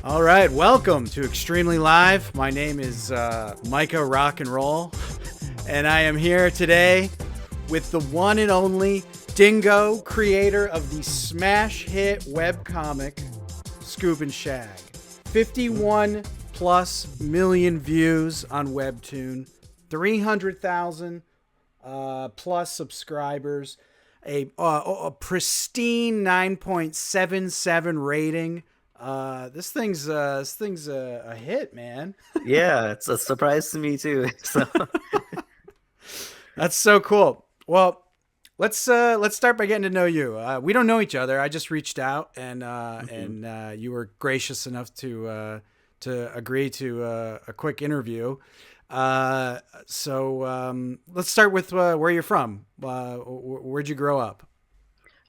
All right, welcome to Extremely Live. My name is Micah Rock and Roll, and I am here today with the one and only Dingo, creator of the smash hit webcomic Scoob and Shag. 51 plus million views on Webtoon, 300,000 plus subscribers, a pristine 9.77 rating. This thing's a hit, man. Yeah, it's a surprise to me too. So That's so cool. Well, let's start by getting to know you. We don't know each other. I just reached out, and mhm. you were gracious enough to agree to a quick interview. Let's start with where you're from. Where'd you grow up?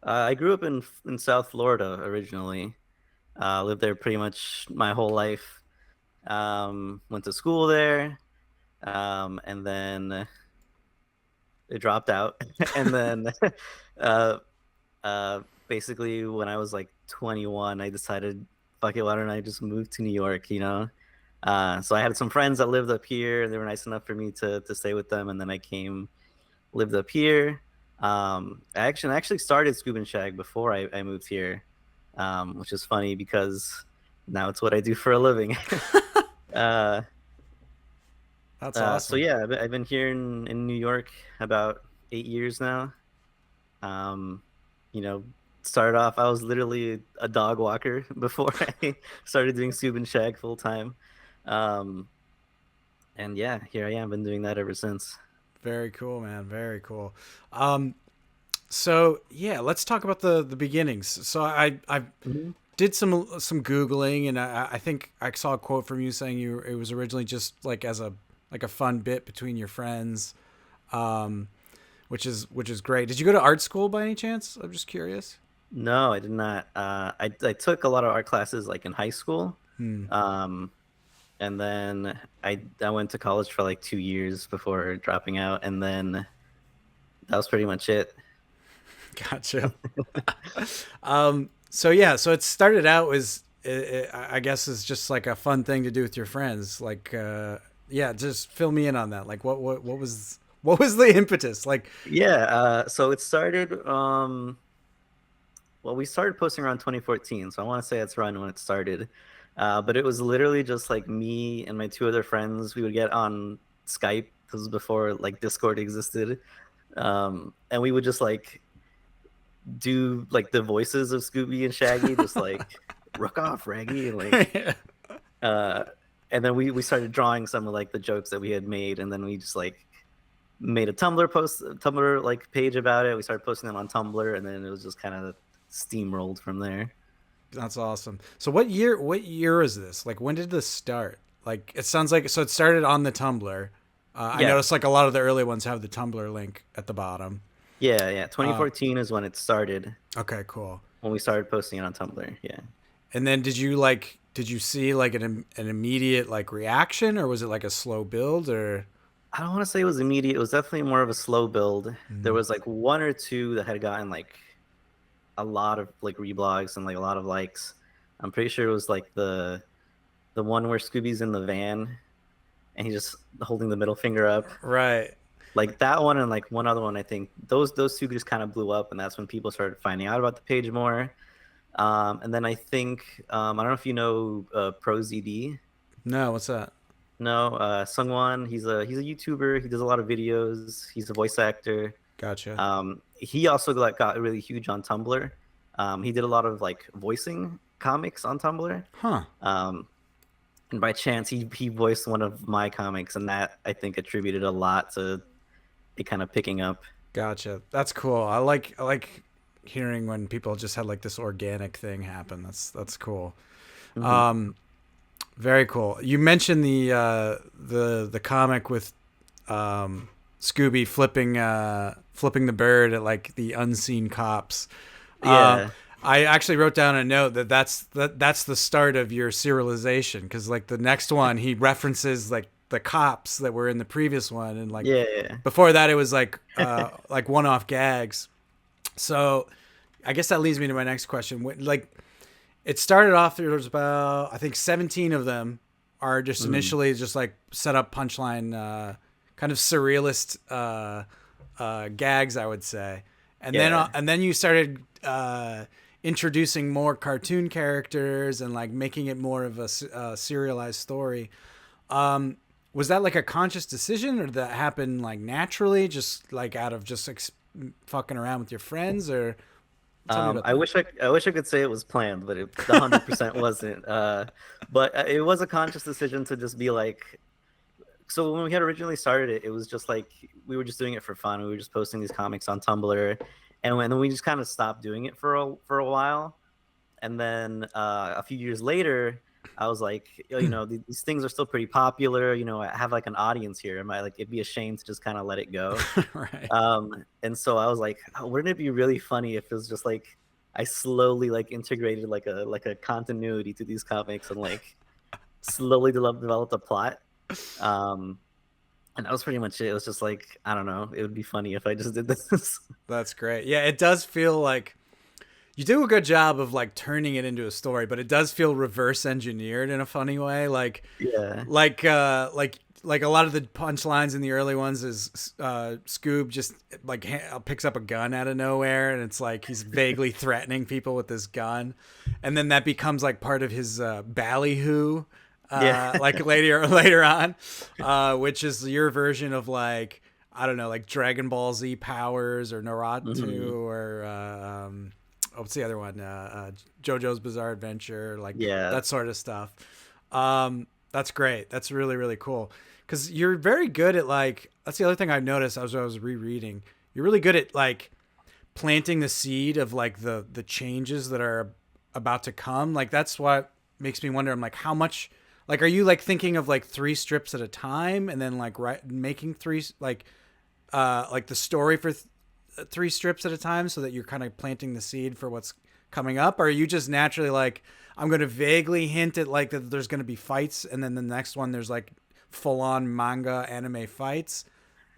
I grew up in South Florida originally. Lived there pretty much my whole life. Went to school there, and then it dropped out. And then, uh, basically, when I was like 21, I decided, fuck it, why don't I just move to New York? So I had some friends that lived up here, and they were nice enough for me to stay with them. And then I came, lived up here. I actually started Scoob and Shag before I moved here, which is funny because now it's what I do for a living. uh, That's so awesome. yeah, I've been here in New York about 8 years now. Um, you know, started off, I was literally a dog walker before I started doing Scoob and Shag full time. Um, and yeah, here I am, been doing that ever since. Very cool, man. Very cool. Um, so yeah, let's talk about the beginnings. So I Mhm. did some googling, and I think I saw a quote from you saying it was originally just like as a fun bit between your friends, um, which is great. Did you go to art school by any chance? I'm just curious. No, I did not. I took a lot of art classes like in high school. Hmm. Um, and then I went to college for like 2 years before dropping out, and then that was pretty much it. Gotcha. So yeah, so it started out as I guess is just like a fun thing to do with your friends. Like, yeah, just fill me in on that. Like, what was the impetus? Like, Yeah, so it started well, we started posting around 2014, so I want to say that's around when it started. But it was literally just like me and my two other friends. We would get on Skype. This was before like Discord existed. And we would just like do like the voices of Scooby and Shaggy, just like "ruck off, Raggy," and like uh and then we started drawing some of like the jokes that we had made, and then we just like made a Tumblr like page about it. We started posting them on Tumblr, and then it was just kind of steamrolled from there. that's awesome. So what year is this? Like, when did this start? Like, it sounds like so it started on the Tumblr. I Yeah, noticed like a lot of the early ones have the Tumblr link at the bottom. yeah. Uh, 2014 is when it started, okay, cool. when we started posting it on Tumblr. Yeah. And then did you see like an immediate like reaction, or was it like a slow build, or? I don't want to say it was immediate. It was definitely more of a slow build. There Mm. was like one or two that had gotten like a lot of like reblogs and like a lot of likes. I'm pretty sure it was like the one where Scooby's in the van and he's just holding the middle finger up. Right. Like that one and like one other one, I think those two just kind of blew up, and that's when people started finding out about the page more. And then I think I don't know if you know ProZD. No, what's that? No, Sungwon. He's a YouTuber. He does a lot of videos. He's a voice actor. Gotcha. He also like got really huge on Tumblr. He did a lot of like voicing comics on Tumblr. Huh. Um, and by chance, he voiced one of my comics, and that I think attributed a lot to it kind of picking up. Gotcha. That's cool. I like hearing when people just had like this organic thing happen. That's cool. Hmm. Um, very cool. You mentioned the comic with Scooby flipping the bird at like the unseen cops. Uh, Yeah, I actually wrote down a note that's the start of your serialization, because like the next one he references like the cops that were in the previous one, and like yeah. before that it was like one-off gags. So I guess that leads me to my next question. Like, it started off. There was about I think 17 of them are just Mm. initially just like set up punchline, kind of surrealist gags, I would say, Yeah. and then you started introducing more cartoon characters and like making it more of a serialized story. Um, was that like a conscious decision, or did that happen like naturally, just like out of just fucking around with your friends? Or tell me about that. I wish I could say it was planned, but it 100% wasn't. But it was a conscious decision to just be like, so when we had originally started it, it was just like we were just doing it for fun. We were just posting these comics on Tumblr, and when then we just kind of stopped doing it for a while. And then a few years later, I was like, you know, these things are still pretty popular. You know, I have like an audience here. Am I like, it'd be a shame to just kind of let it go. Right. And so I was like, oh, wouldn't it be really funny if it was just like I slowly like integrated like a continuity to these comics and like slowly developed a plot. Um, and that was pretty much it. It was just like, I don't know, it would be funny if I just did this. That's great. Yeah, it does feel like you do a good job of like turning it into a story, but it does feel reverse engineered in a funny way. Yeah. Like a lot of the punchlines in the early ones is Scoob just like picks up a gun out of nowhere, and it's like he's vaguely threatening people with this gun, and then that becomes like part of his ballyhoo, Yeah. like later on, which is your version of like I don't know, like Dragon Ball Z powers or Naruto Hmm. or what's the other one? JoJo's Bizarre Adventure, like Yeah. that sort of stuff. That's great. That's really really cool because you're very good at like. That's the other thing I've noticed as I was rereading. You're really good at like planting the seed of like the changes that are about to come. Like that's what makes me wonder. I'm like, how much? Like, are you like thinking of like three strips at a time, and then like making three like the story for three strips at a time, so that you're kind of planting the seed for what's coming up? Or are you just naturally like, I'm going to vaguely hint at like that there's going to be fights, and then the next one there's like full on manga anime fights?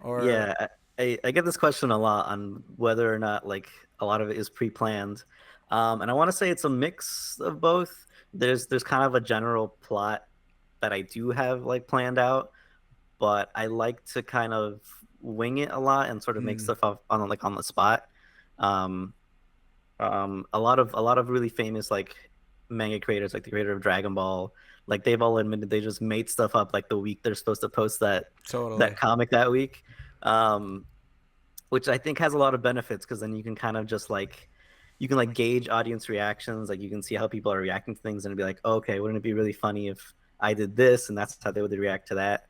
Or Yeah. I get this question a lot on whether or not like a lot of it is pre-planned. And I want to say it's a mix of both. There's kind of a general plot that I do have like planned out, but I like to kind of wing it a lot and sort of make mm, stuff up on like on the spot. Um, a lot of really famous like manga creators, like the creator of Dragon Ball, like they've all admitted they just made stuff up like the week they're supposed to post that totally. comic that week, um, which I think has a lot of benefits because then you can kind of just like you can like gauge audience reactions, like you can see how people are reacting to things and be like, oh, okay, wouldn't it be really funny if I did this and that's how they would react to that.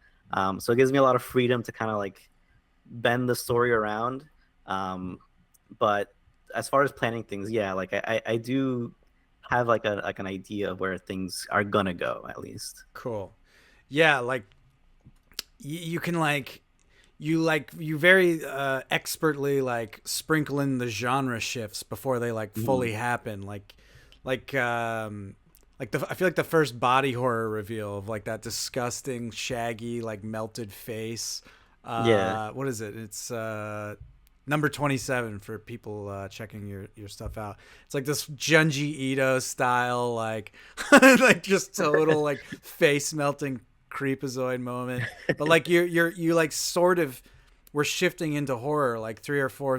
So it gives me a lot of freedom to kind of like bend the story around. Um, but as far as planning things, yeah, like I do have like an idea of where things are gonna go at least. Cool. Yeah, like you can like you very expertly like sprinkle in the genre shifts before they like fully Mhm. happen, like I feel like the first body horror reveal of like that disgusting shaggy like melted face. Yeah. What is it? It's number 27 for people checking your stuff out. It's like this Junji Ito style like like just total like face melting creepazoid moment. But like you like sort of we're shifting into horror like three or four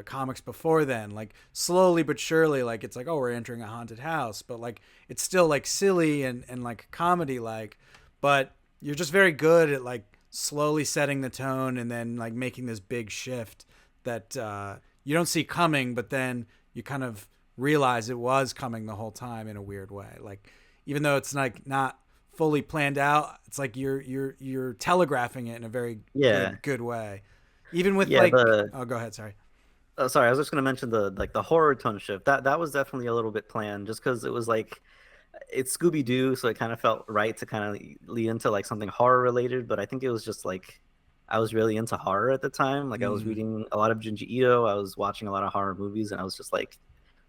comics before then, like slowly but surely. Like it's like, oh, we're entering a haunted house, but like it's still like silly and like comedy like, but you're just very good at like slowly setting the tone and then like making this big shift that you don't see coming, but then you kind of realize it was coming the whole time in a weird way. Like even though it's like not fully planned out, it's like you're telegraphing it in a very Yeah. good way. Even with Yeah, like, the oh, go ahead, sorry. sorry, I was just gonna mention the like the horror tone shift. That was definitely a little bit planned just because it was like it's Scooby Doo, so it kind of felt right to kind of lead into like something horror related. But I think it was just like I was really into horror at the time. Like I was Mm, reading a lot of Junji Ito, I was watching a lot of horror movies, and I was just like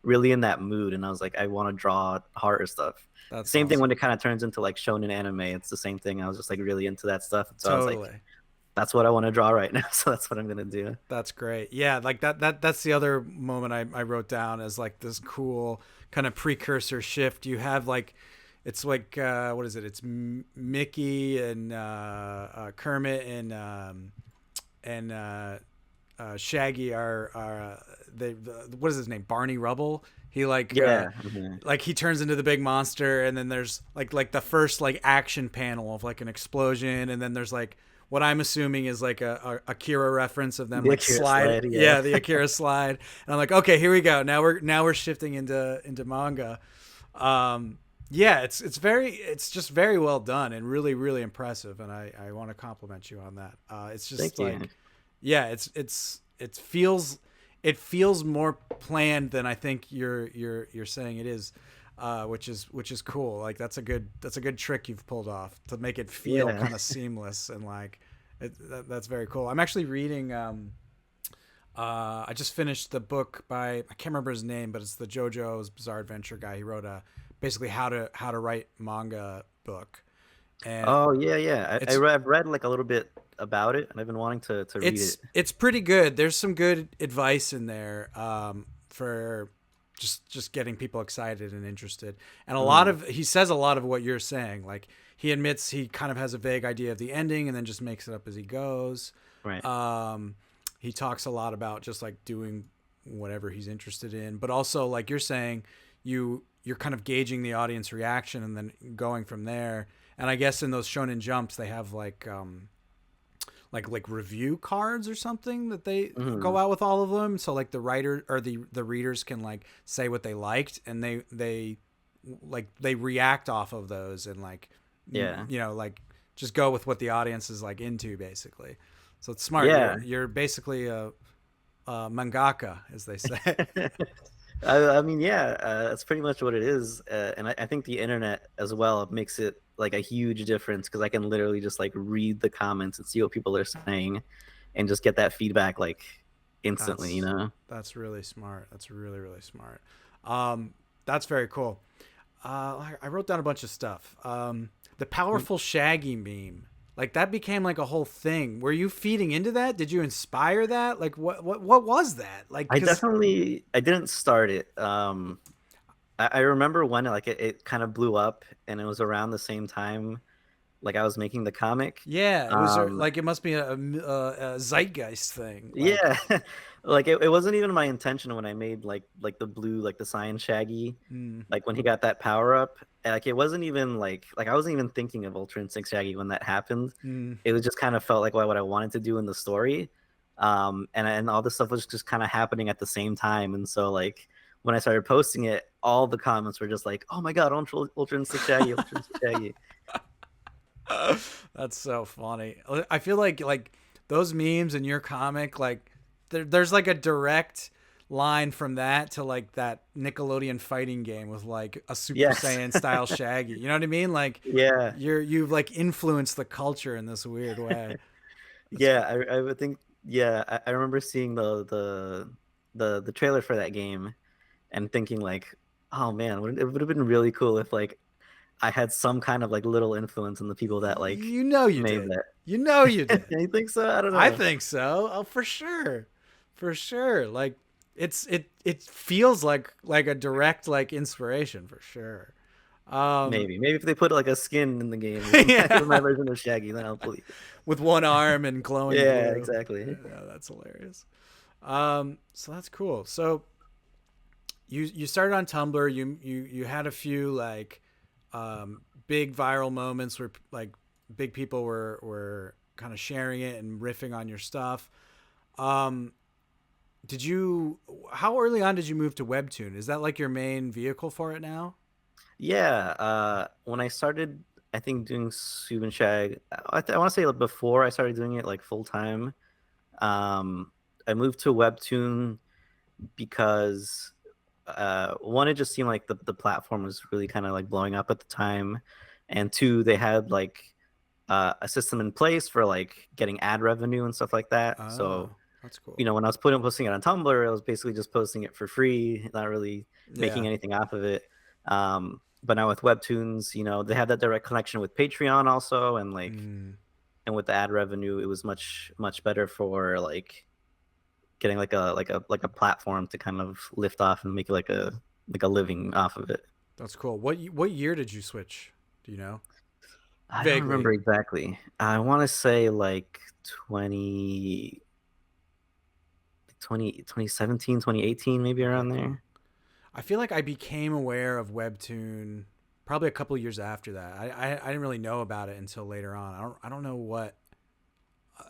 really in that mood. And I was like, I want to draw horror stuff. that's Same thing when awesome. it kind of turns into like shonen anime. It's the same thing. I was just like really into that stuff, and so I was like, Totally. that's what I want to draw right now. So that's what I'm gonna do. That's great. Yeah, like that's the other moment I wrote down as like this cool kind of precursor shift. You have like, it's like what is it? It's Mickey and Kermit and Shaggy are they what is his name? Barney Rubble. He Yeah. Mhm. like he turns into the big monster, and then there's like the first like action panel of like an explosion, and then there's like what I'm assuming is like a Akira reference of them The like Akira slide, slide, yeah. yeah, the Akira slide, and I'm like, okay, here we go. Now we're shifting into manga. Yeah, it's just very well done and really really impressive, and I want to compliment you on that. It's just Thank you. like, yeah, it feels more planned than I think you're saying it is, which is cool. Like that's a good trick you've pulled off to make it feel Yeah. kind of seamless and like that's very cool. I'm actually reading. I just finished the book by, I can't remember his name, but it's the JoJo's Bizarre Adventure guy. He wrote a basically how to write manga book, and Oh yeah, yeah. it's I've read like a little bit about it, and I've been wanting to read it. it's pretty good. There's some good advice in there for just getting people excited and interested. And a lot Mm, of he says a lot of what you're saying. Like he admits he kind of has a vague idea of the ending and then just makes it up as he goes. right. Um, he talks a lot about just like doing whatever he's interested in, but also like you're saying, you're kind of gauging the audience reaction and then going from there. And I guess in those shonen jumps they have like review cards or something that they go Mm, out with all of them, so like the writer or the readers can like say what they liked, and they react off of those and like yeah. like just go with what the audience is like into basically. So it's smart. Yeah. You're basically a mangaka, as they say. I mean, yeah, that's pretty much what it is, and I think the internet as well makes it like a huge difference because I can literally just like read the comments and see what people are saying, and just get that feedback like instantly, you that's know? that's really smart. That's really really smart. That's very cool. I wrote down a bunch of stuff. The powerful Shaggy meme, like that became like a whole thing. Were you feeding into that? Did you inspire that? Like what was that? Like, cause I didn't start it. I remember when it kind of blew up, and it was around the same time like I was making the comic. yeah, it was Um, like it must be a zeitgeist thing. Like, Yeah, like it wasn't even my intention when I made like the blue like the cyan Shaggy, mm, like when he got that power up. Like it wasn't even like I wasn't even thinking of Ultra Instinct Shaggy when that happened. mm. It was just kind of felt like what I wanted to do in the story, and all this stuff was just kind of happening at the same time. And so like when I started posting it, all the comments were just like, "Oh my God, Ultra Instinct Shaggy, Ultra Instinct Shaggy." That's so funny. I feel like those memes in your comic, like there's like a direct line from that to like that Nickelodeon fighting game with like a Super Yes, Saiyan style Shaggy. You know what I mean? Like yeah. you've like influenced the culture in this weird way. That's Yeah, I would think. Yeah, I remember seeing the trailer for that game and thinking like, oh man, it would have been really cool if like I had some kind of like little influence on the people that like you know you made did. that. You know you did. You think so? I don't I know. think so. Oh, for sure. For sure. Like it feels like a direct like inspiration for sure. Um Maybe if they put like a skin in the game with my yeah. version of Shaggy, then I'll believe it. With one arm and glowing Yeah, blue. exactly. Yeah, that's hilarious. So that's cool. So you started on Tumblr. You had a few like big viral moments where like big people were kind of sharing it and riffing on your stuff. Um, did you? How early on did you move to Webtoon? Is that like your main vehicle for it now? Yeah, when I started, I think doing Scoob and Shag, I want to say like before I started doing it like full time. Um, I moved to Webtoon because one, it just seemed like the platform was really kind of like blowing up at the time, and two, they had like a system in place for like getting ad revenue and stuff like that. So Oh, that's you cool. know, when I was posting it on Tumblr, I was basically just posting it for free, not really Yeah. making anything off of it. But now with Webtoons, you know, they have that direct connection with Patreon also, and like, Mm, and with the ad revenue, it was much better for like getting like a platform to kind of lift off and make it like a like a living off of it. That's cool. What year did you switch? Do you know? I don't remember Vaguely. exactly. I want to say like 20, 2017, 2018, maybe Okay, around cool. there. I feel like I became aware of Webtoon probably a couple years after that. I didn't really know about it until later on. I don't know what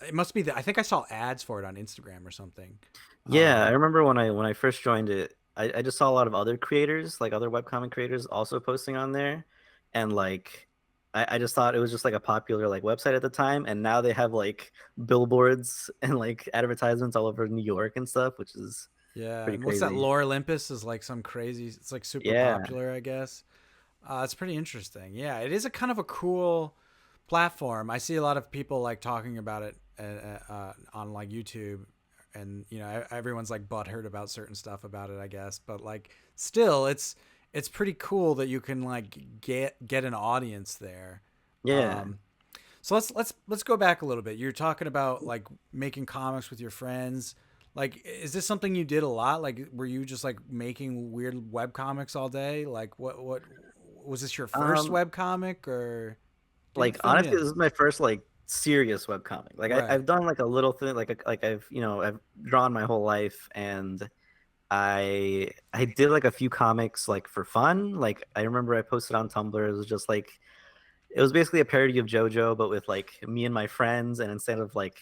it must be that I think I saw ads for it on Instagram or something. Yeah, I Um, remember when I first joined it, I just saw a lot of other creators, like other webcomic creators also posting on there. And like I just thought it was just like a popular like website at the time. And now they have like billboards and like advertisements all over New York and stuff, which is yeah, pretty and what's that? crazy. Lore Olympus is like some crazy. It's like super Yeah. popular, I guess. It's pretty interesting. Yeah, it is a kind of a cool platform. I see a lot of people like talking about it on like YouTube, and everyone's like butthurt about certain stuff about it, I guess. But like, still, it's pretty cool that you can like get an audience there. Yeah. Um, so let's go back a little bit. You're talking about like making comics with your friends. Like, is this something you did a lot? Like, were you just like making weird web comics all day? Like, what was this your first Um web comic or like fill me honestly, in? this is my first like serious webcomic. Like Right. I've done like a little thing like I've I've drawn my whole life and I did like a few comics like for fun. Like I remember I posted on Tumblr. It was just like it was basically a parody of JoJo, but with like me and my friends. And instead of like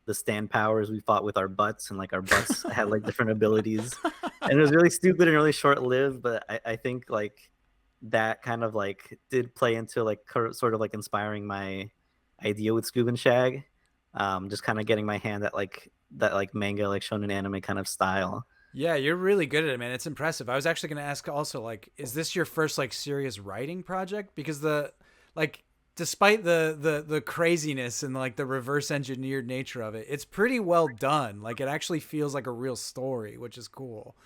the stand powers, we fought with our butts, and like our butts had like different abilities. And it was really stupid and really short lived. But I think like that kind of like did play into like sort of like inspiring my idea with Scoob and Shag. Just kind of getting my hand at like that like manga like shonen anime kind of style. Yeah, you're really good at it, man. It's impressive. I was actually going to ask also, like, is this your first like serious writing project? Because like, despite the craziness and like the reverse engineered nature of it, it's pretty well done. Like, it actually feels like a real story, which is cool.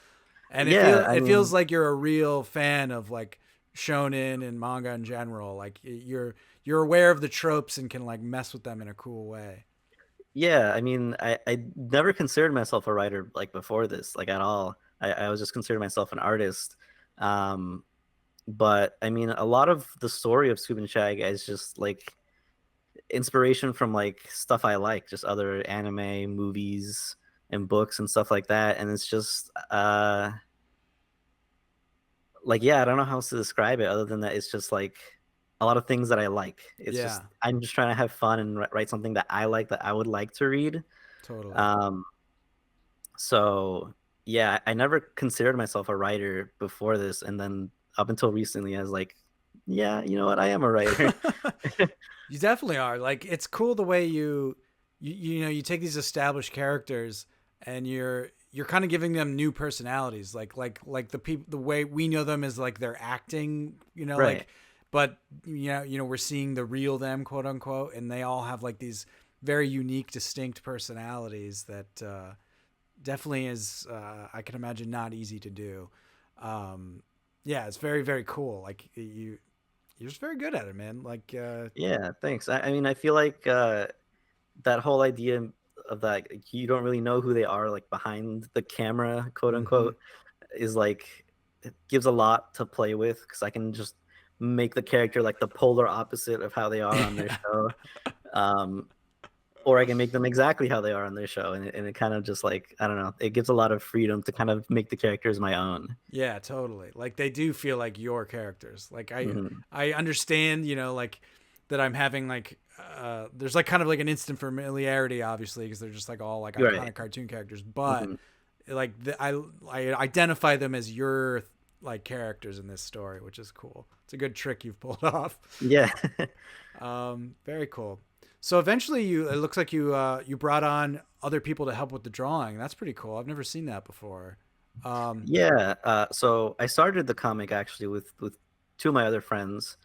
And Yeah, I it feels mean, like you're a real fan of like shonen and manga in general. Like, you're aware of the tropes and can like mess with them in a cool way. yeah, I mean, I never considered myself a writer like before this, like at all. I was just considering myself an artist. Um, but I mean, a lot of the story of Scoob and Shag is just like inspiration from like stuff I like, just other anime, movies, and books and stuff like that. And it's just like yeah, I don't know how else to describe it other than that it's just like a lot of things that I like. It's Yeah, just I'm just trying to have fun and write something that I like that I would like to read. totally. Um, So yeah, I never considered myself a writer before this, and then up until recently, I was like, yeah, you know what, I am a writer. You definitely are. Like, it's cool the way you take these established characters and you're kind of giving them new personalities. Like the people, the way we know them is like they're acting, Right. but we're seeing the real them, quote unquote, and they all have like these very unique, distinct personalities that definitely is I can imagine not easy to do. Um, yeah, it's very very cool. Like you're just very good at it, man. Like Yeah, thanks. I mean, I feel like that whole idea of that like, you don't really know who they are like behind the camera, quote hmm unquote, is like it gives a lot to play with because I can just make the character like the polar opposite of how they are on their show. Um, or I can make them exactly how they are on their show, and it kind of just like I don't know, it gives a lot of freedom to kind of make the characters my own. Yeah, totally. Like they do feel like your characters. Like Hmm. I understand, like that I'm having like there's like kind of like an instant familiarity obviously because they're just like all like You're right. iconic cartoon characters, but Hmm. like I identify them as your like characters in this story, which is cool. It's a good trick you've pulled off. Yeah. Very cool. So eventually it looks like you brought on other people to help with the drawing. That's pretty cool. I've never seen that before. Um, Yeah. So I started the comic actually with two of my other friends,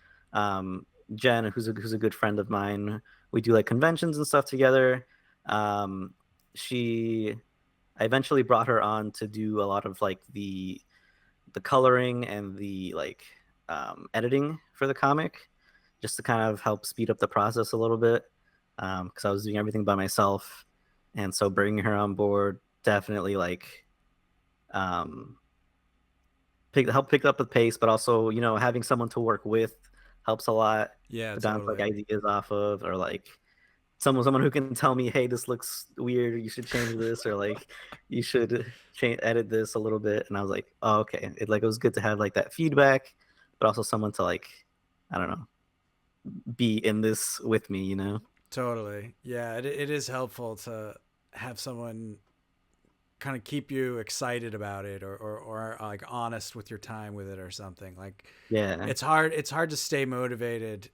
Jen, who's a good friend of mine. We do like conventions and stuff together. Um, she I eventually brought her on to do a lot of like the coloring and the like editing for the comic, just to kind of help speed up the process a little bit. Because I was doing everything by myself, and so bringing her on board definitely like um, help pick up the pace, but also having someone to work with helps a lot Yeah, to bounce like totally. ideas off of, or like someone who can tell me, hey, this looks weird, you should change this, or like you should edit this a little bit. And I was like, oh, okay. It was good to have like that feedback, but also someone to like, I don't know, be in this with me. Totally. Yeah, it is helpful to have someone kind of keep you excited about it, or like honest with your time with it or something. Like Yeah. it's hard to stay motivated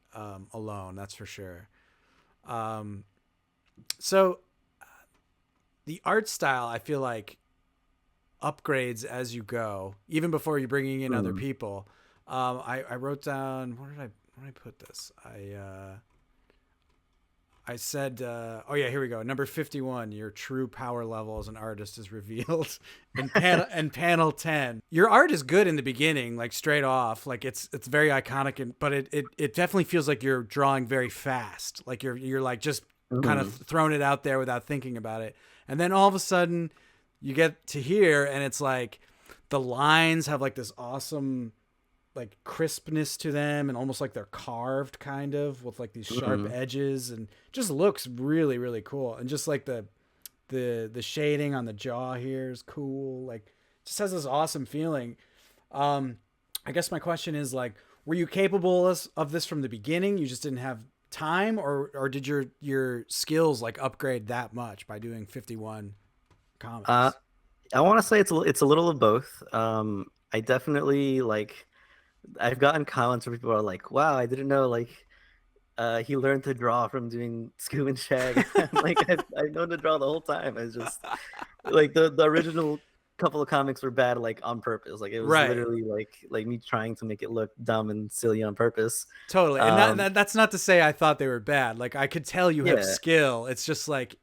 alone, that's for sure. Um, so the art style, I feel like, upgrades as you go, even before you're bringing in other Mm. people. I wrote down, where did I put this? I said, oh yeah, here we go. Number 51, your true power level as an artist is revealed in panel 10. Your art is good in the beginning, like straight off, like it's very iconic, but it definitely feels like you're drawing very fast, like you're like just kind of Mm. throwing it out there without thinking about it, and then all of a sudden you get to here, and it's like the lines have like this awesome like crispness to them, and almost like they're carved kind of with like these sharp Mm. edges, and just looks really really cool. And just like the shading on the jaw here is cool, like just has this awesome feeling. um I guess my question is, like, were you capable of this from the beginning, you just didn't have time, or did your skills like upgrade that much by doing 51 Uh, comics? I want to say it's a little of both. I definitely like I've gotten comments where people are like, "Wow, I didn't know like he learned to draw from doing Scoob and Shag." I'm like, I've known to draw the whole time. It's just like the original couple of comics were bad like on purpose. Like it was Right. literally like me trying to make it look dumb and silly on purpose. Totally. And Um, that's not to say I thought they were bad. Like, I could tell you have yeah, skill. It's just like,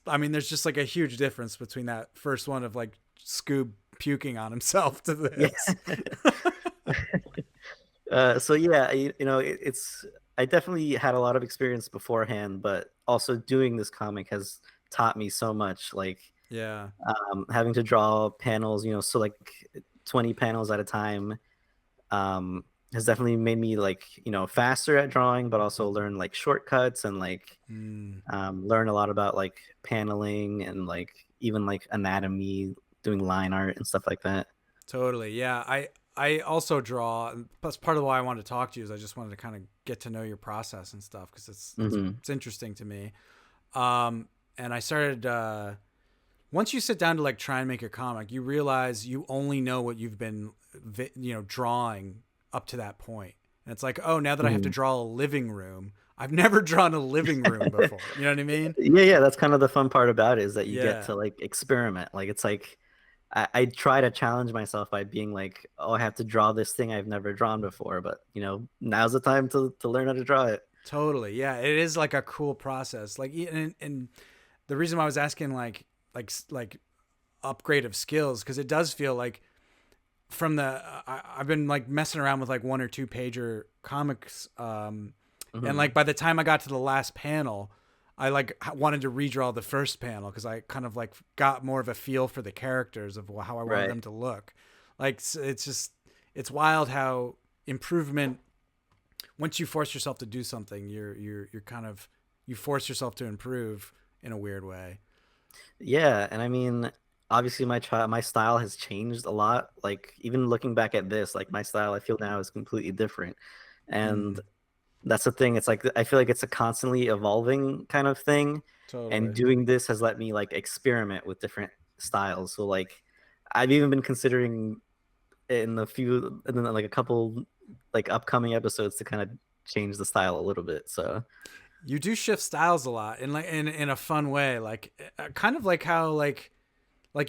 I mean, there's just like a huge difference between that first one of like Scoob puking on himself to yeah. this. So yeah, it's I definitely had a lot of experience beforehand, but also doing this comic has taught me so much. Like Yeah. having to draw panels, so like 20 panels at a time, has definitely made me like faster at drawing, but also learn like shortcuts and like Mm, learn a lot about like paneling and like even like anatomy, doing line art and stuff like that. totally. Yeah. I also draw. And that's part of why I wanted to talk to you, is I just wanted to kind of get to know your process and stuff, because Hmm. it's interesting to me. And I started, once you sit down to like try and make a comic, you realize you only know what you've been, drawing up to that point. And it's like, oh, now that I have to Hmm. draw a living room, I've never drawn a living room before. You know what I mean? Yeah, that's kind of the fun part about it, is that you get Yeah, to like experiment. Like it's like I try to challenge myself by being like, oh, I have to draw this thing I've never drawn before, but now's the time to learn how to draw it. totally. Yeah, it is like a cool process. Like, and the reason why I was asking like upgrade of skills, because it does feel like from the I've been like messing around with like one or two pager comics, and like Hmm. by the time I got to the last panel, I like wanted to redraw the first panel, because I kind of like got more of a feel for the characters of how I wanted Right. them to look. Like, it's just, it's wild how improvement, once you force yourself to do something, you're kind of, you force yourself to improve in a weird way. Yeah, and I mean, obviously my style has changed a lot. Like even looking back at this, like my style I feel now is completely different. And Mm, that's the thing. It's like I feel like it's a constantly evolving kind of thing. And totally. doing this has let me like experiment with different styles. So like I've even been considering in like a couple like upcoming episodes to kind of change the style a little bit. So You do shift styles a lot, in like in a fun way, like kind of like how like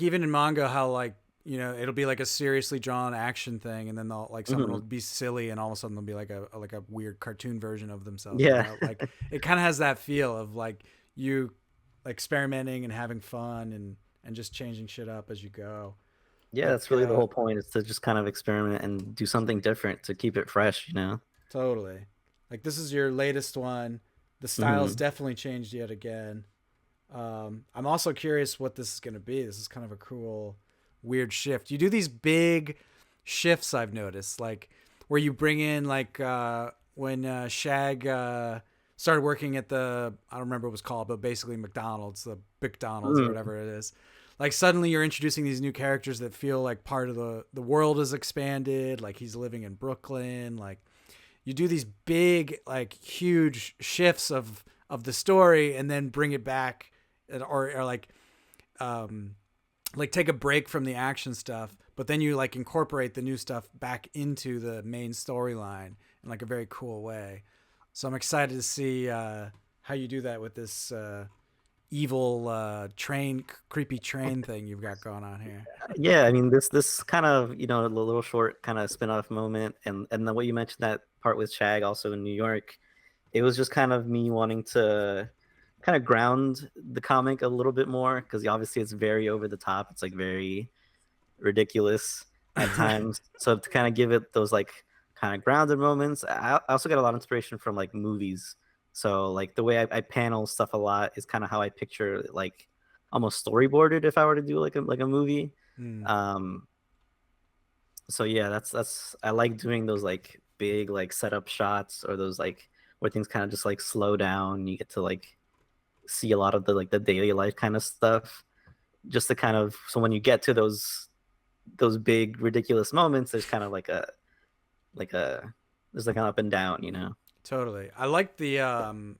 even in manga, how like, it'll be like a seriously drawn action thing, and then they'll like someone will mhm. be silly, and all of a sudden they'll be like a weird cartoon version of themselves. Yeah. Like it kind of has that feel of like you experimenting and having fun, and just changing shit up as you go. Yeah, Like that's really the whole point, is to just kind of experiment and do something different to keep it fresh. totally. Like, this is your latest one. The style's Hmm. definitely changed yet again. I'm also curious what this is going to be. This is kind of a cool, weird shift. You do these big, shifts I've noticed, like where you bring in like when Shag started working at the, I don't remember what it was called, but basically McDonald's, the McDonald's or Mm. whatever it is. Like suddenly you're introducing these new characters that feel like part of the world is expanded. Like he's living in Brooklyn. Like you do these big, like huge shifts of the story, and then bring it back, or um, like take a break from the action stuff, but then you like incorporate the new stuff back into the main storyline in like a very cool way. So I'm excited to see how you do that with this evil creepy train thing you've got going on here. Yeah, I mean this kind of a little short kind of spin-off moment, and the way you mentioned that part with Shag also in New York, it was just kind of me wanting to kind of ground the comic a little bit more because obviously it's very over the top. It's like very ridiculous at times. So to kind of give it those like kind of grounded moments, I also get a lot of inspiration from like movies. So like the way I panel stuff a lot is kind of how I picture like almost storyboarded if I were to do like a movie. Hmm. Um, so yeah, that's I like doing those like big like setup shots or those like where things kind of just like slow down. You get to like see a lot of the like the daily life kind of stuff just to kind of so when you get to those big ridiculous moments there's kind of like a there's like an up and down, you know. Totally. I like the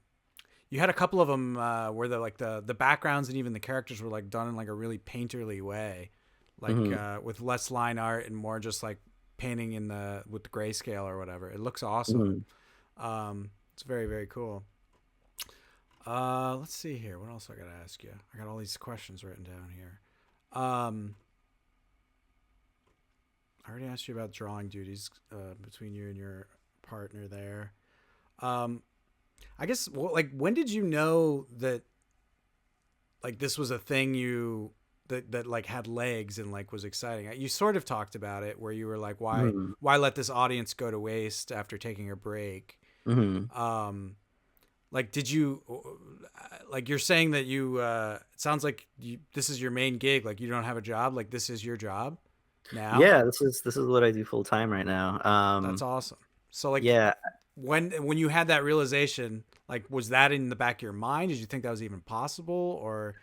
you had a couple of them where the backgrounds and even the characters were like done in like a really painterly way, like Hmm. with less line art and more just like painting in the with the grayscale or whatever. It looks awesome. Hmm. It's very very cool. Let's see here. What else I gotta ask you? I got all these questions written down here. Um, I already asked you about drawing duties between you and your partner there. Um, I guess like when did you know that like this was a thing you that like had legs and like was exciting? You sort of talked about it where you were like, Hmm. why let this audience go to waste after taking a break? Hmm. Um, like did you like you're saying that you it sounds like this is your main gig, like you don't have a job, like this is your job now. Yeah, this is what I do full time right now. That's awesome. So like Yeah, when you had that realization, like was that in the back of your mind? Did you think that was even possible or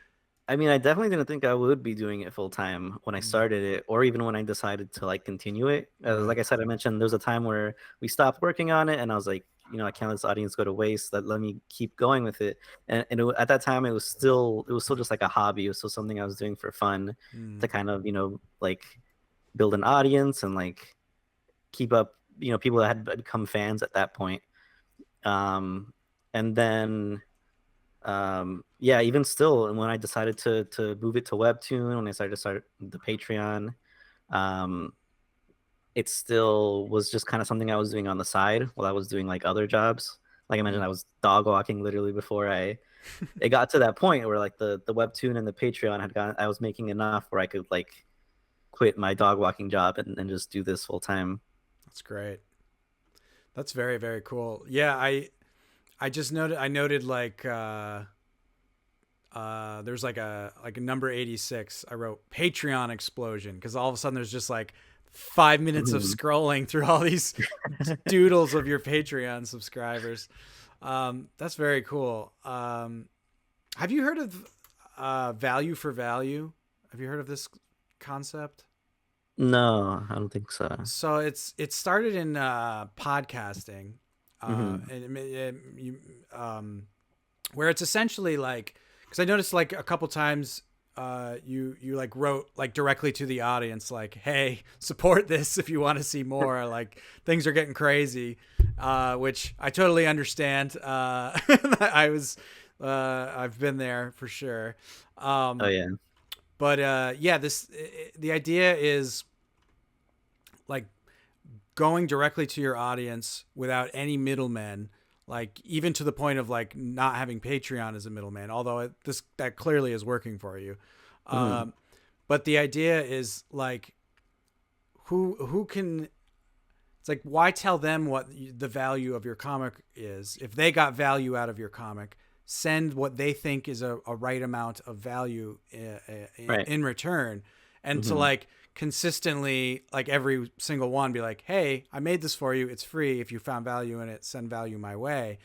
I mean, I definitely didn't think I would be doing it full time when I mm, started it, or even when I decided to like continue it. right. Like I said, I mentioned there was a time where we stopped working on it, and I was like, I can't let this audience go to waste. Let me keep going with it. And at that time, it was still just like a hobby. It was still something I was doing for fun Mm, to kind of like build an audience and like keep up people that had become fans at that point. And then yeah, even still, and when I decided to move it to webtoon, when I started to start the Patreon, um it still was just kind of something I was doing on the side while I was doing like other jobs. Like I mentioned, mm. I was dog walking literally before I it got to that point where like the webtoon and the Patreon had gotten I was making enough where I could like quit my dog walking job and just do this full time. That's great. That's very very cool. Yeah, I just noted I noted like there's like a number 86. I wrote Patreon explosion because all of a sudden there's just like 5 minutes of Mhm. scrolling through all these doodles of your Patreon subscribers. That's very cool. Have you heard of value for value? Have you heard of this concept? No, I don't think so. So it started in podcasting, Hmm. where it's essentially like because I noticed like a couple times you like wrote like directly to the audience like, hey, support this if you want to see more, like things are getting crazy, which I totally understand. I was I've been there for sure. Oh um, yeah. but yeah, the idea is like going directly to your audience without any middlemen, like even to the point of like not having Patreon as a middleman, although this that clearly is working for you. Hmm. um, but the idea is like who can, it's like why tell them what the value of your comic is if they got value out of your comic? Send what they think is a right amount of value Right. in return, and to Hmm. like consistently, like every single one, be like, hey, I made this for you, it's free. If you found value in it, send value my way.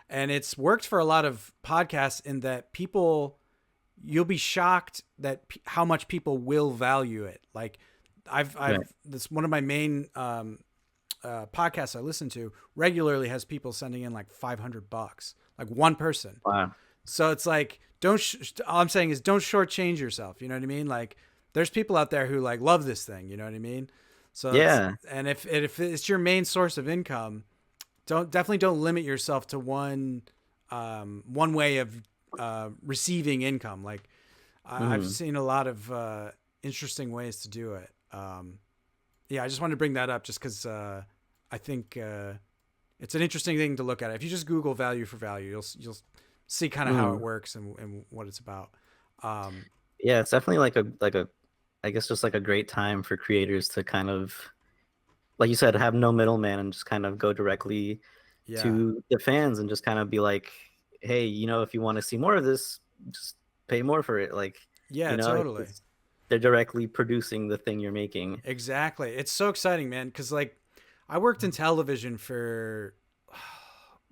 And it's worked for a lot of podcasts in that people, you'll be shocked that how much people will value it. Like Right. this one of my main podcasts I listen to regularly has people sending in like $500, like one person. Wow. So it's like, all I'm saying is don't shortchange yourself. You know what I mean? Like there's people out there who like love this thing. You know what I mean? So Yeah. and if it's your main source of income, definitely don't limit yourself to one way of receiving income. Like I've Hmm. seen a lot of interesting ways to do it. Yeah, I just wanted to bring that up just because I think it's an interesting thing to look at. If you just Google value for value, you'll see kind of how it Hmm. works and what it's about. Um, Yeah, it's definitely like a I guess just like a great time for creators to kind of, like you said, have no middleman and just kind of go directly yeah, to the fans and just kind of be like, hey, if you want to see more of this, just pay more for it. Like, yeah, totally, it's they're directly producing the thing you're making. exactly. It's so exciting, man. Because like I worked in television for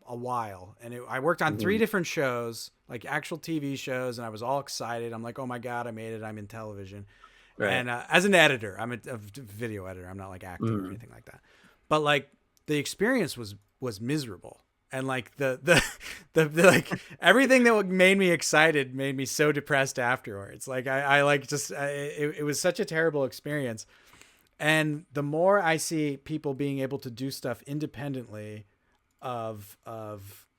a while, and I worked on three Hmm. different shows, like actual TV shows, and I was all excited. I'm like, oh my god, I made it! I'm in television. Right. And as an editor, I'm a video editor. I'm not like acting or Hmm. anything like that. But like the experience was miserable, and like the like everything that made me excited made me so depressed afterwards. Like I like just it was such a terrible experience. And the more I see people being able to do stuff independently of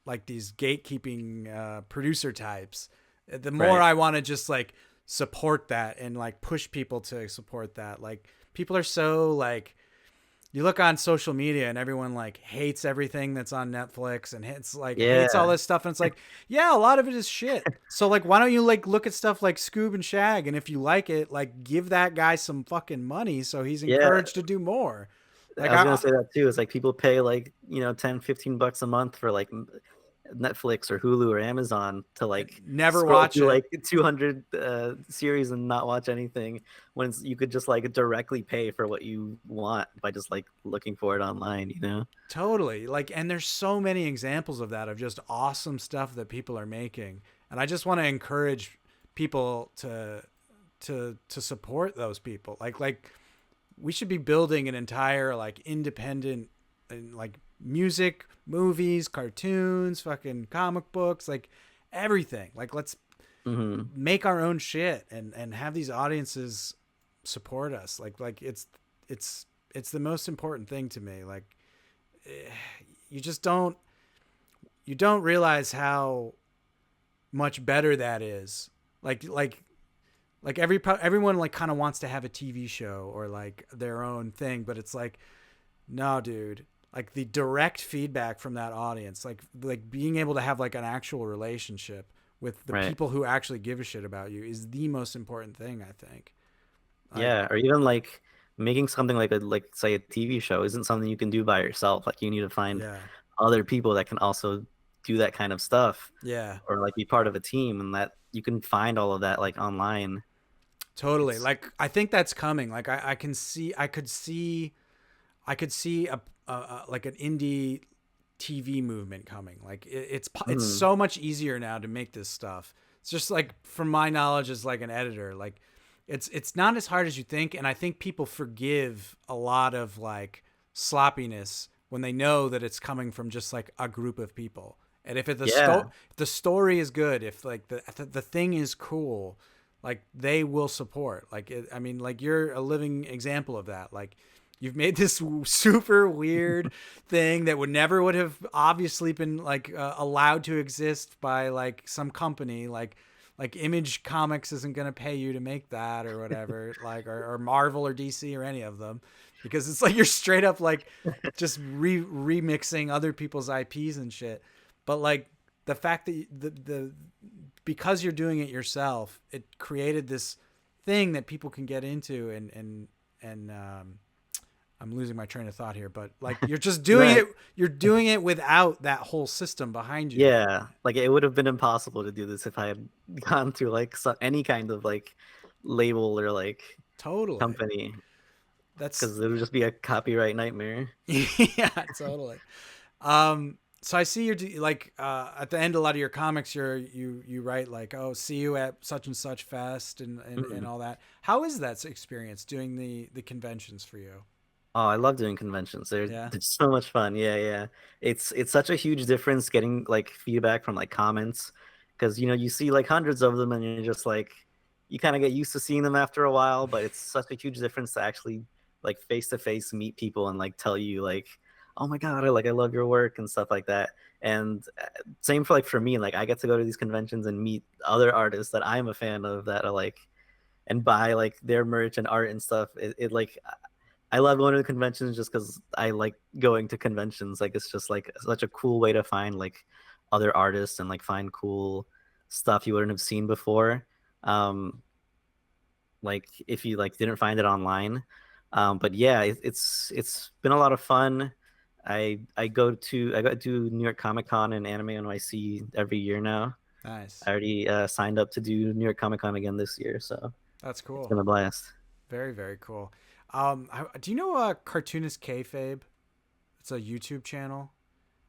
like these gatekeeping producer types, the more Right. I want to just like support that and like push people to support that. Like people are so like, you look on social media and everyone like hates everything that's on Netflix and hates all Yeah. this stuff, and it's like, yeah, a lot of it is shit. So like why don't you like look at stuff like Scoob and Shag, and if you like it, like give that guy some fucking money so he's Yeah. encouraged to do more. Like I was gonna say that too. It's like people pay like, 10, $15 a month for like Netflix or Hulu or Amazon to like never scroll watch through it. like 200 series and not watch anything, when you could just like directly pay for what you want by just like looking for it online. Totally. Like, and there's so many examples of that, of just awesome stuff that people are making. And I just want to encourage people to support those people. Like we should be building an entire like independent and like music, movies, cartoons, fucking comic books, like everything. Like let's Hmm. make our own shit and have these audiences support us. Like it's the most important thing to me. Like you just you don't realize how much better that is. Like everyone like kind of wants to have a TV show or like their own thing, but it's like, no, dude. Like the direct feedback from that audience, like being able to have like an actual relationship with the Right. people who actually give a shit about you is the most important thing, I think. Like, Yeah. Or even like making something like say a TV show isn't something you can do by yourself. Like you need to find yeah, other people that can also do that kind of stuff, yeah, or like be part of a team, and that you can find all of that like online. totally. It's Like I think that's coming. Like I could see like an indie TV movement coming. Like it's mm, so much easier now to make this stuff. It's just like from my knowledge as like an editor, like it's not as hard as you think, and I think people forgive a lot of like sloppiness when they know that it's coming from just like a group of people. And if yeah. if the story is good, if like the thing is cool, like they will support. I mean, like you're a living example of that. Like you've made this super weird thing that would have obviously been like allowed to exist by like some company. Like Image Comics isn't going to pay you to make that or whatever, like or Marvel or DC or any of them, because it's like you're straight up like just remixing other people's IPs and shit. But like the fact that the because you're doing it yourself, it created this thing that people can get into and I'm losing my train of thought here, but like you're just doing Right. it. You're doing it without that whole system behind you. Yeah, like it would have been impossible to do this if I had gone through like any kind of like label or like Totally. company. That's because it would just be a copyright nightmare. yeah, totally. So I see like at the end, a lot of your comics, you write like, oh, see you at such and such fest and Mhm. all that. How is that experience doing the conventions for you? Oh, I love doing conventions. They're Yeah. it's so much fun. Yeah, yeah. It's such a huge difference getting like feedback from like comments because you see like hundreds of them and you're just like you kind of get used to seeing them after a while, but it's such a huge difference to actually like face to face meet people and like tell you like, "Oh my God, I love your work" and stuff like that. And same for like for me, like I get to go to these conventions and meet other artists that I'm a fan of that are like and buy like their merch and art and stuff. It like I love going to the conventions just because I like going to conventions. Like it's just like such a cool way to find like other artists and like find cool stuff you wouldn't have seen before. Um, like if you like didn't find it online. But yeah, it's been a lot of fun. I go to New York Comic Con and Anime NYC every year now. Nice. I already signed up to do New York Comic Con again this year, so That's it's cool. been a blast. Very, very cool. Do you know Cartoonist Kayfabe? It's a YouTube channel.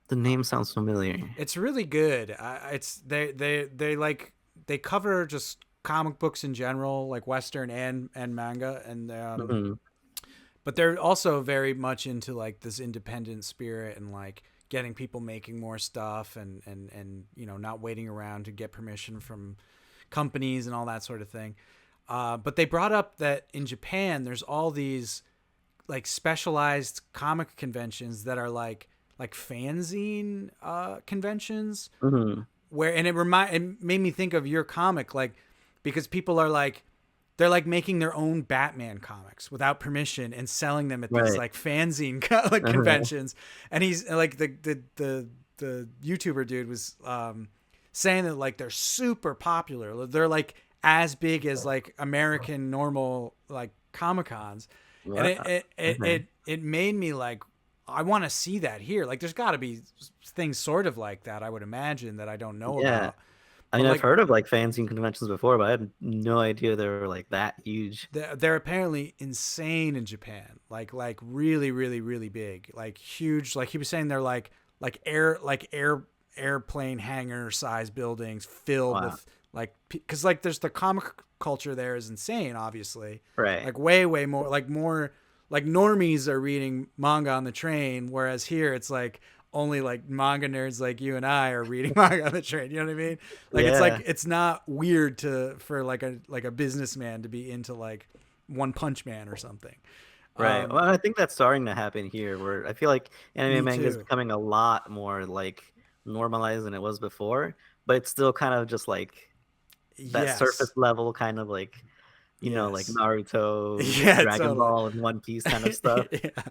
The Uh, name sounds familiar. it's really good. It's they like they cover just comic books in general, like Western and manga, and Mhm. but they're also very much into like this independent spirit and like getting people making more stuff and not waiting around to get permission from companies and all that sort of thing. But they brought up that in Japan there's all these like specialized comic conventions that are like fanzine conventions Mhm. where and it made me think of your comic like because people are like they're like making their own Batman comics without permission and selling them at these Right. like fanzine like Uh-huh. conventions. And he's like the YouTuber dude was saying that like they're super popular. They're like as big as like American normal like Comic Cons, and Wow. Okay. it made me like I want to see that here. Like there's got to be things sort of like that I would imagine that I don't know Yeah. about. I But mean, I've like heard of like fanzine conventions before, but I had no idea they were like that huge. they're apparently insane in Japan. Like really really big. Like huge. Like he was saying they're like airplane hangar size buildings filled Wow. with like because like there's the comic culture there is insane obviously Right. like way more like normies are reading manga on the train whereas here it's like only like manga nerds like you and I are reading manga on the train. You know what I mean? Like Yeah. it's not weird to for like a businessman to be into like One Punch Man or something. Right. Um, Well, I think that's starting to happen here, where I feel like anime Me manga is too. becoming a lot more like normalized than it was before, but it's still kind of just like that surface Yes. level kind of like Yes. Naruto, Yeah, Dragon totally. Ball, and One Piece kind of stuff. Yeah,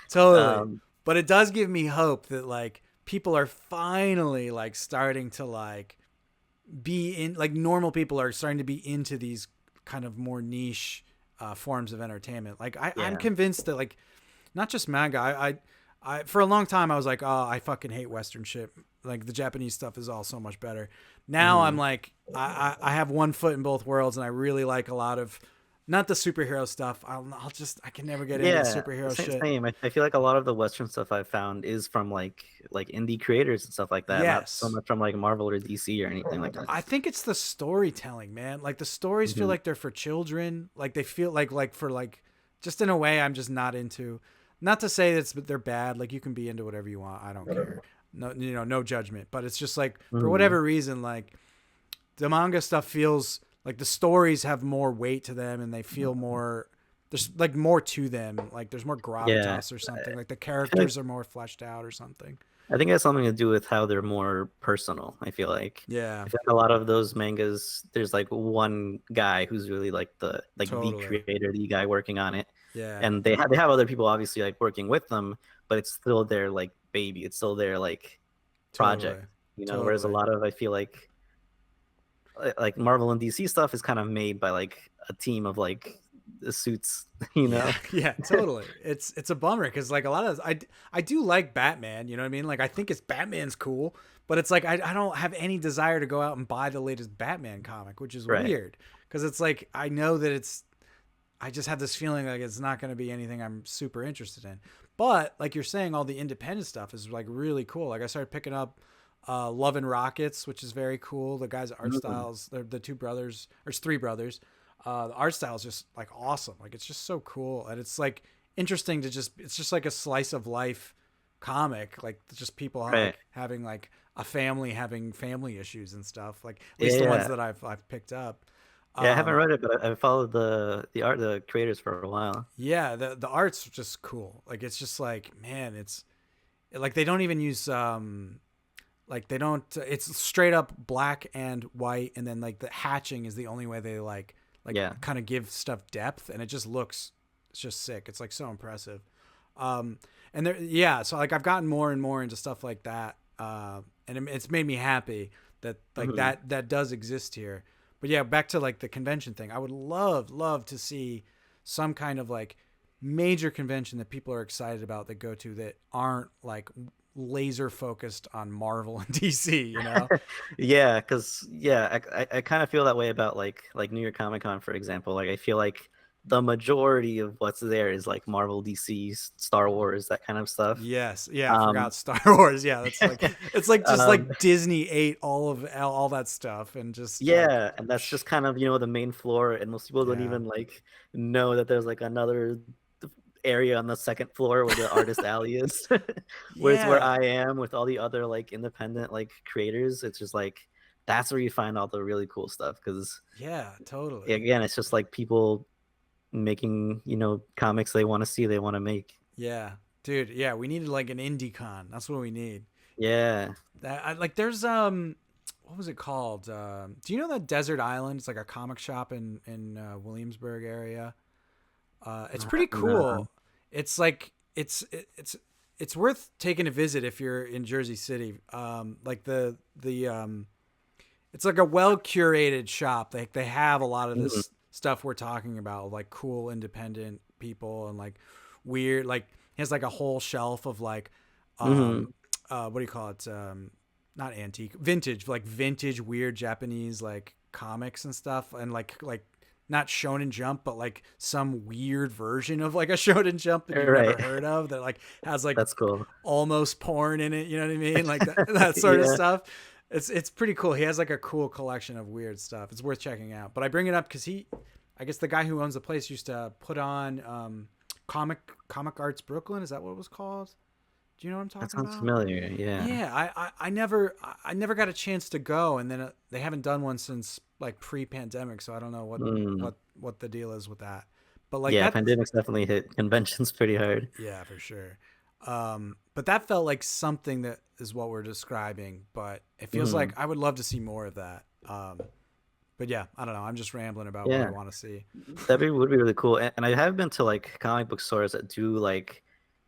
totally. Um, But it does give me hope that like people are finally like starting to like be in like normal people are starting to be into these kind of more niche forms of entertainment. Like I'm yeah. convinced that like not just manga. I for a long time I was like, oh, I fucking hate Western shit. Like the Japanese stuff is all so much better. Now I'm Hmm. like, I have one foot in both worlds, and I really like a lot of not the superhero stuff. I can never get into the Yeah, superhero same. shit. Same. I feel like a lot of the Western stuff I've found is from like indie creators and stuff like that, not so Yes, much from like Marvel or DC or anything like that. I think it's the storytelling, man. Like the stories feel Hmm. like they're for children. Like they feel like for like just in a way I'm just not into. Not to say that they're bad. Like you can be into whatever you want. I don't care. No, no judgment. But it's just like for Hmm. whatever reason, like the manga stuff feels like the stories have more weight to them and they feel more. There's like more to them. Like there's more Yeah, gravitas or something. Like the I feel like characters are more fleshed out or something. I think it has something to do with how they're more personal. Yeah, I feel like a lot of those mangas, there's like one guy who's really like the totally. creator, the guy working on it, Yeah, and they have other people obviously like working with them, but it's still their like baby. It's still their like totally, project, Whereas a totally. lot of I feel like Marvel and DC stuff is kind of made by like a team of like the suits, you Yeah, know? yeah, totally. It's a bummer because like a lot of I do like Batman. You know what I mean? Like I think it's Batman's cool, but it's like I don't have any desire to go out and buy the latest Batman comic, which is Right. weird because it's like I know that I just had this feeling like it's not going to be anything I'm super interested in. But like you're saying, all the independent stuff is like really cool. Like I started picking up Love and Rockets, which is very cool. The guys' art styles, they're the two brothers, or it's three brothers. The art style is just like awesome. Like it's just so cool, and it's like interesting to just. It's just like a slice of life comic, like just people like having like a family having family issues and stuff. Like at least the ones that I've picked up. Yeah, I haven't read it, but I followed the creators for a while. Yeah, the art's just cool. Like it's just like, man, it's like they don't even use like they don't it's straight up black and white, and then like the hatching is the only way they like kind of give stuff depth, and it just looks, it's just sick. It's like so impressive. And there, so like I've gotten more and more into stuff like that, and it's made me happy that like that does exist here. But yeah, back to like the convention thing. I would love to see some kind of like major convention that people are excited about that go to that aren't like laser focused on Marvel and DC, you know? Yeah, because I kind of feel that way about like New York Comic Con, for example. Like I feel like the majority of what's there is like Marvel, DC, Star Wars, that kind of stuff. Yes, yeah, I forgot Star Wars. Yeah, that's like it's like just like Disney ate all that stuff and just and that's just kind of the main floor, and most people don't even like know that there's like another area on the second floor where the artist alley is. Whereas where I am with all the other like independent like creators, it's just like that's where you find all the really cool stuff. Because totally. Again, it's just like people making comics they want to see, they want to make. Yeah, dude. Yeah, we needed like an indie con. That's what we need. Yeah. Like there's what was it called? Do you know that Desert Island? It's like a comic shop in Williamsburg area. It's pretty cool. No. It's like it's worth taking a visit if you're in Jersey City. Like the it's like a well curated shop. They have a lot of this stuff we're talking about, like cool independent people and like weird, like he has like a whole shelf of like what do you call it? Not antique, vintage, like vintage weird Japanese like comics and stuff, and like not Shonen Jump, but like some weird version of like a Shonen Jump that you've never heard of that like has like that's cool, almost porn in it. You know what I mean? Like that sort of stuff. It's pretty cool. He has like a cool collection of weird stuff. It's worth checking out. But I bring it up because I guess the guy who owns the place used to put on Comic Arts Brooklyn. Is that what it was called? Do you know what I'm talking about? That sounds familiar. Yeah. Yeah. I never got a chance to go, and then they haven't done one since like pre-pandemic, so I don't know what the deal is with that. But like pandemic's definitely hit conventions pretty hard. Yeah, for sure. But that felt like something that is what we're describing, but it feels like I would love to see more of that. But yeah, I don't know. I'm just rambling about what I want to see. Would be really cool. And I have been to like comic book stores that do like,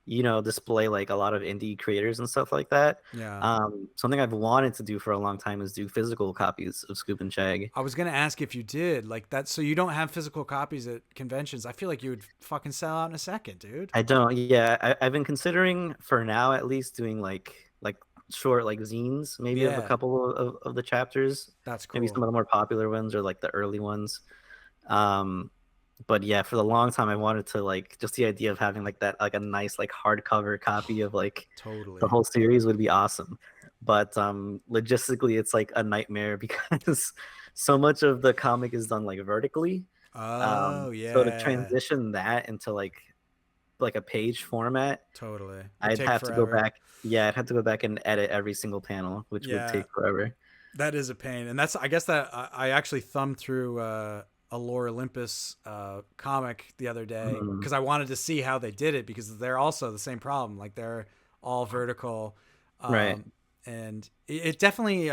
display like a lot of indie creators and stuff like that. Yeah. Something I've wanted to do for a long time is do physical copies of Scoob and Shag. I was going to ask if you did like that. So you don't have physical copies at conventions. I feel like you would fucking sell out in a second, dude. I don't. Yeah. I've been considering for now, at least doing like short like zines, maybe of a couple of the chapters. That's cool. Maybe some of the more popular ones or like the early ones. But yeah, for the long time I wanted to like just the idea of having like that, like a nice like hardcover copy of like the whole series would be awesome. But logistically it's like a nightmare because so much of the comic is done like vertically. So to transition that into like a page format, I'd have to go back. Yeah, I'd have to go back and edit every single panel, which would take forever. That is a pain. And that's, I guess that I actually thumbed through a Lore Olympus comic the other day because I wanted to see how they did it, because they're also the same problem. Like they're all vertical. Right. And it definitely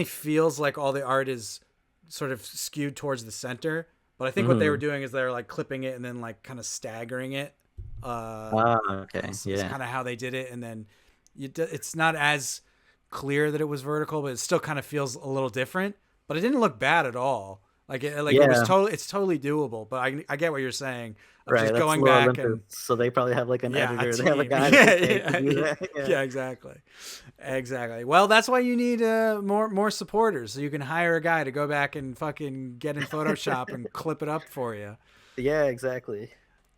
feels like all the art is sort of skewed towards the center. But I think what they were doing is they're like clipping it and then like kind of staggering it. Okay. It's kind of how they did it. And then it's not as clear that it was vertical, but it still kind of feels a little different. But it didn't look bad at all. It was totally doable. But I get what you're saying. Right. Just going back and so they probably have like an editor. They have a guy. Yeah, exactly. Well, that's why you need more supporters, so you can hire a guy to go back and fucking get in Photoshop and clip it up for you. Yeah, exactly.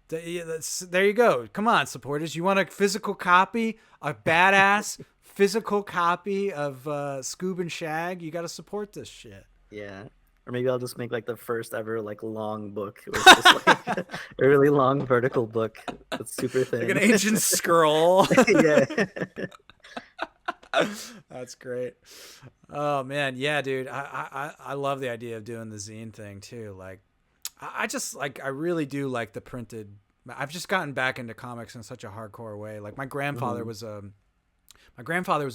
There you go. Come on, supporters. You want a physical copy, a badass physical copy of Scoob and Shag? You got to support this shit. Yeah. Or maybe I'll just make like the first ever like long book where it's just like a really long vertical book that's super Like an thin. ancient scroll. Yeah. That's great. Oh man, yeah, dude. I love the idea of doing the zine thing too. Like, I just like I really do like the printed. I've just gotten back into comics in such a hardcore way. Like Mhm. my grandfather was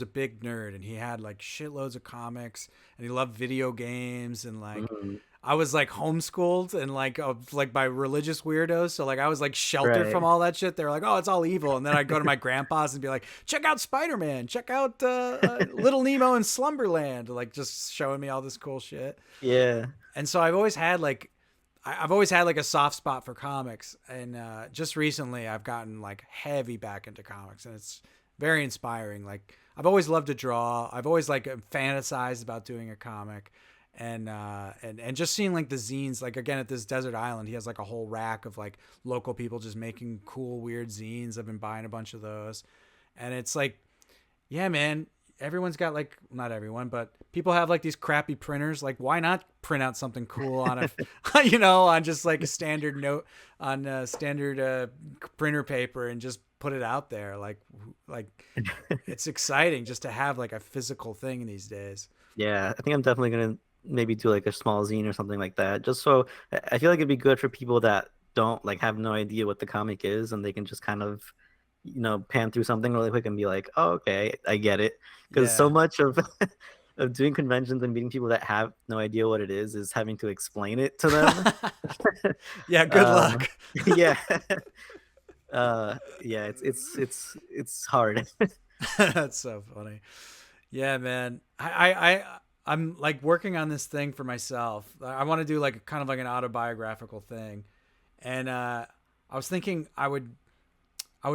a big nerd, and he had like shitloads of comics, and he loved video games, and like Mhm. I was like homeschooled and like by religious weirdos, so like I was like sheltered Right. from all that shit. They were like, "Oh, it's all evil," and then I'd go to my grandpa's and be like, "Check out Spider-Man, check out Little Nemo in Slumberland," like just showing me all this cool shit. Yeah. And so I've always had like I've always had like a soft spot for comics, and just recently I've gotten like heavy back into comics, and it's very inspiring. Like I've always loved to draw. I've always like fantasized about doing a comic, and just seeing like the zines. Like again at this desert island, he has like a whole rack of like local people just making cool weird zines. I've been buying a bunch of those, and it's like yeah, man. Everyone's got like not everyone, but people have like these crappy printers. Like, why not print out something cool on a, on just like a standard note on standard printer paper and just put it out there. Like it's exciting just to have like a physical thing these days. Yeah, I think I'm definitely gonna maybe do like a small zine or something like that. Just so I feel like it'd be good for people that don't like have no idea what the comic is, and they can just kind of, pan through something really quick and be like, "Oh, okay, I get it." Because so Yeah. much of of doing conventions and meeting people that have no idea what it is having to explain it to them. Yeah. Good Um, luck. yeah, yeah, it's hard. That's so funny. Yeah, man. I'm like working on this thing for myself. I want to do like kind of like an autobiographical thing, and I was thinking I would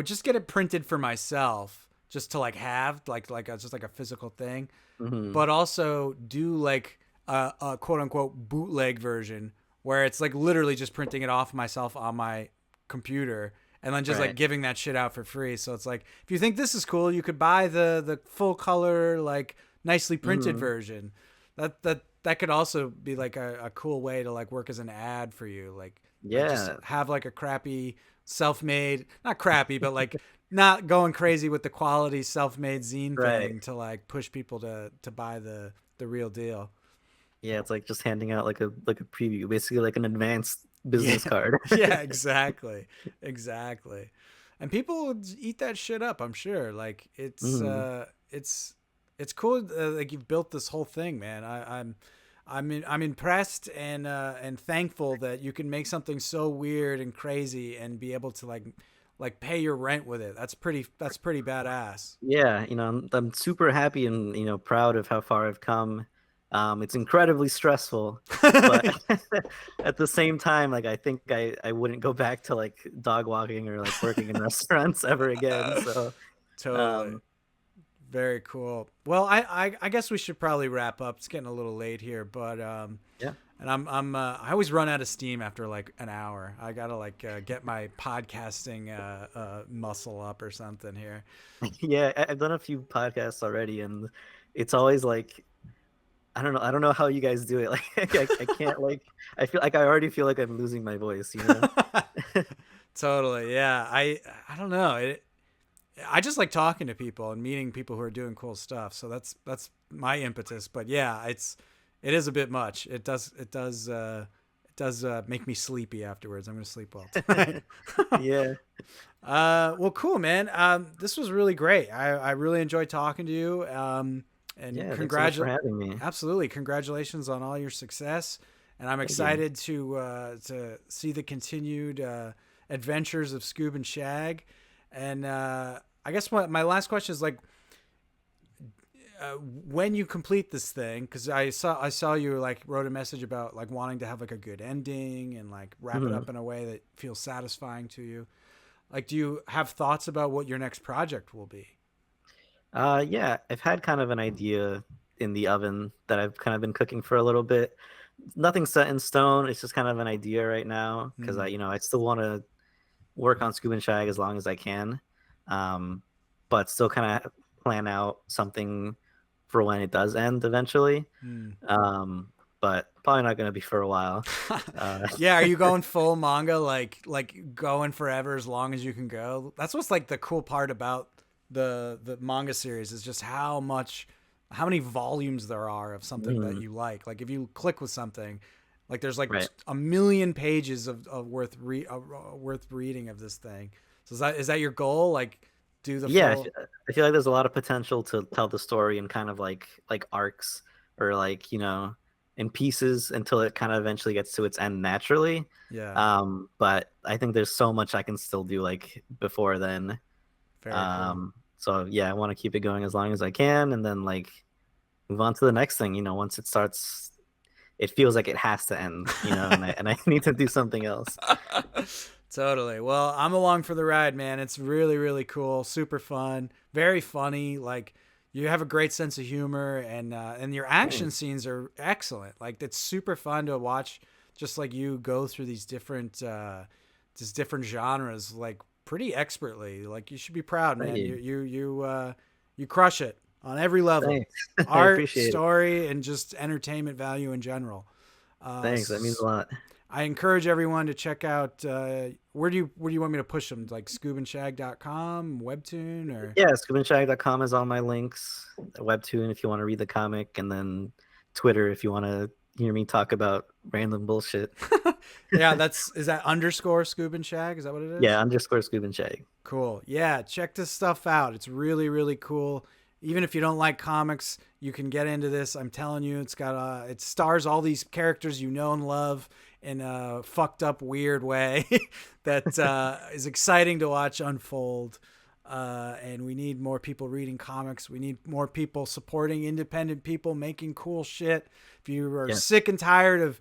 just get it printed for myself, just to like have just like a physical thing, Hmm. but also do like a quote unquote bootleg version where it's like literally just printing it off myself on my computer and then just like Right. giving that shit out for free. So it's like if you think this is cool, you could buy the full color like nicely printed Hmm. version. That could also be like a cool way to like work as an ad for you. Like just Yeah. have like a crappy self-made, not crappy, but like not going crazy with the quality self-made zine Right. thing to like push people to buy the real deal. Yeah, it's like just handing out like a preview, basically like an advanced Yeah. business card. Yeah, exactly. Exactly. And people would eat that shit up, I'm sure. Like Hmm. it's cool like you've built this whole thing, man. I'm impressed and thankful that you can make something so weird and crazy and be able to like pay your rent with it. That's pretty badass. Yeah, I'm super happy and proud of how far I've come. It's incredibly stressful, but at the same time, like I think I wouldn't go back to like dog walking or like working in restaurants ever again. So, Totally. um, Very cool. Well, I guess we should probably wrap up. It's getting a little late here, but yeah, and I always run out of steam after like an hour. I gotta like get my podcasting muscle up or something here. yeah, I've done a few podcasts already, and it's always like I don't know how you guys do it. Like I can't like I feel like I already feel like I'm losing my voice. Totally. Yeah. I don't know. I just like talking to people and meeting people who are doing cool stuff. So that's my impetus. But yeah, it is a bit much. It does make me sleepy afterwards. I'm gonna sleep well tonight. Yeah. Well, cool, man. This was really great. I really enjoyed talking to you. And Yeah, thanks so much for having me. absolutely congratulations on all your success. And I'm Thank you. excited to see the continued adventures of Scoob and Shag. And I guess my last question is like, when you complete this thing, because I saw you like wrote a message about like wanting to have like a good ending and like wrap it Hmm. up in a way that feels satisfying to you. Like, do you have thoughts about what your next project will be? Yeah, I've had kind of an idea in the oven that I've kind of been cooking for a little bit. nothing set in stone. It's just kind of an idea right now because I still want to work on Scoob and Shag as long as I can, but still kind of plan out something for when it does end eventually. But probably not going to be for a while. Yeah, are you going full manga, like going forever as long as you can go? That's what's like the cool part about the manga series is just how many volumes there are of something that you like. Like if you click with something, like there's like Right. a million pages of worth reading of this thing. So is that your goal? Like do the Yeah, full. I feel like there's a lot of potential to tell the story in kind of like arcs or like in pieces until it kind of eventually gets to its end naturally. Yeah, But I think there's so much I can still do like before then. very cool. So yeah, I want to keep it going as long as I can, and then like move on to the next thing. Once it starts, it feels like it has to end. And I need to do something else. Totally. Well, I'm along for the ride, man. It's really, really cool, super fun, very funny. Like you have a great sense of humor, and your action Thanks. scenes are excellent. Like it's super fun to watch, just like you go through these different genres, like pretty expertly. Like you should be proud, Thank man. you. You crush it on every level, Thanks. I art, appreciate it. story, and just entertainment value in general. Thanks. That means a lot. I encourage everyone to check out where do you want me to push them? Like scoobandshag.com, webtoon, or Yeah, scoobandshag.com is all my links. Webtoon if you want to read the comic, and then Twitter if you want to hear me talk about random bullshit. yeah, is that underscore Scoob and Shag? Is that what it is? Yeah, underscore Scoob and Shag. Cool. Yeah, check this stuff out. It's really, really cool. Even if you don't like comics, you can get into this. I'm telling you, it stars all these characters you know and love in a fucked up, weird way that is exciting to watch unfold. And we need more people reading comics. We need more people supporting independent people making cool shit. If you are Yeah. sick and tired of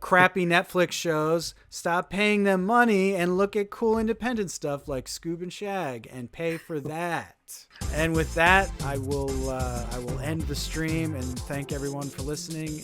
crappy Netflix shows, stop paying them money and look at cool independent stuff like Scoob and Shag and pay for that. And with that, I will end the stream and thank everyone for listening.